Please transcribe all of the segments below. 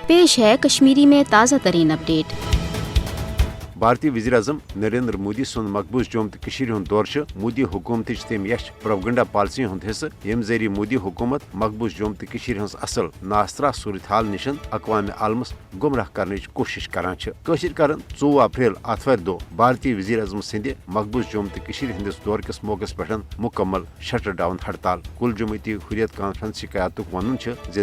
पेश है कश्मीरी में ताज़ा तरीन अपडेट। भारतीय वज़ीर आज़म नरेंद्र मोदी सुन मकबूज जम्मू तो कशीर हुंद दौर मोदी हुकूमत तम यश प्रोपगंडा पॉलिसी हुंद हिस्से यम जरिए मोदी हुकूमत मकबूज जम्मू तो कशीर हंस असल नासरा सूरत हाल निशन अक़वाम आलमस गुमराह करने कोशिश करान कर 24 अप्रैल आतवार दो भारतीय वज़ीर आज़म सिंध मकबूज जम्मू तो कशीर हंदिस दौर किस मौके पे मुकम्मल शटर डाउन हड़ताल कुल जमयती हुर्रियत कॉन्फ्रेंस कयातुक वन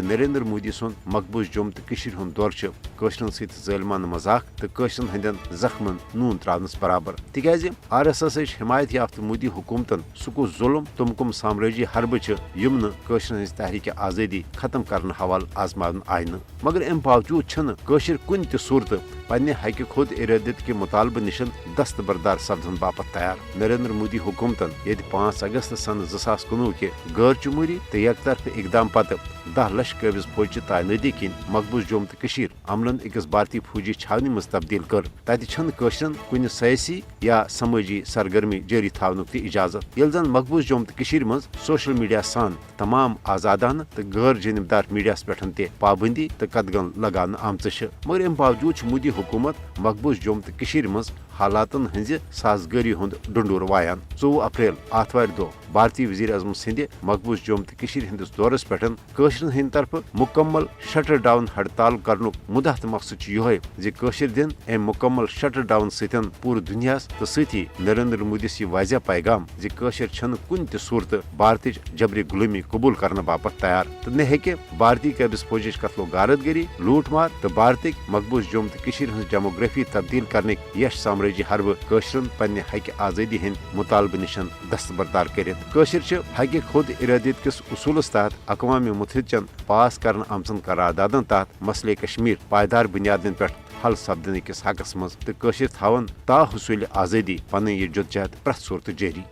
नरेंद्र मोदी सुन मकबूज जम्मू तो कशीर हुंद दौर कशरन सलमान मजाक तो कशरन हंदन जख्म नून त्रावनस बराबर तिकाज RSS हिमायत याफ्त मोदी हुकूमतन सह जुल्म तुम कुम साम्राजी हरब यम नशर तहरीक आज़ादी खत्म करने हवाल आजमान आय न मगर अम बावजूद कशर कुन सूरत पन्ने हक खुद इरादत के मुतालबे निशन दस्तबरदार सपदन बापत तैयार नरेंद्र मोदी हुकूमतन ये 5 अगस्त सन 2019 के गैर जमहूरी तो एक तरफ इकदाम पत 10 लाख कबिज फौज तैनाती किन मकबूज जम्मू तो कशीर अमलन अकिस भारतीय फौजी छावनी मज तब्दील कर तत कशरन कुन सयासी या समाजी सरगर्मी जारी थावनुक इजाजत यल जन मकबूज जम्मू तो कशीर मज सोशल मीडिया सान तमाम आजादाना तो गैर जानबदार मीडिया पे पाबंदी तो कदगन लगान आमच मगर अम बावजूद मोदी हुकूमत मकबूज जम्मू तो कशीर मज हालातन हंज साजगारी हुंद डुंडूर वायान 24 अप्रैल आतवार दो भारतीय वज़ीर आज़म सिंध मकबूज जम्मू तो कशीर हंदिस दौरस पे कशरन हंद तरफ मुकम्मल शटर डाउन हड़ताल करनुक मुदा तो मकसद यह कशर दिन अम मुकम्मल शटर डाउन सतन पूरे दुनिया तो सती नरेंद्र मोदी वाजिया पैगाम कशर कुन सूरत भारत जबरी गुलामी कबूल करने बापत तैयार तो न हे भारतीय कबिज फौज कत्लो गारतगरी लूटमार तो भारत मकबूज जम्मू तो कशीर हंज डेमोग्राफी तब्दील करने यश साम्राजी हरब कशरन पन्ने हक आज़ादी हंद मुतालबे निशन दस्तबरदार कर कशर हक खुद इरादत किस उसूलस तहत अक़वाम मुत्तहिदन पास कर आमचन करारदादन तहत मसले कश्मीर पायदार बुनियादन पे हल सपदन किस हकस मज तो कशर थावन ता हुसूल आज़ादी पन यह जदोजहद प्रथ सूरत जारी।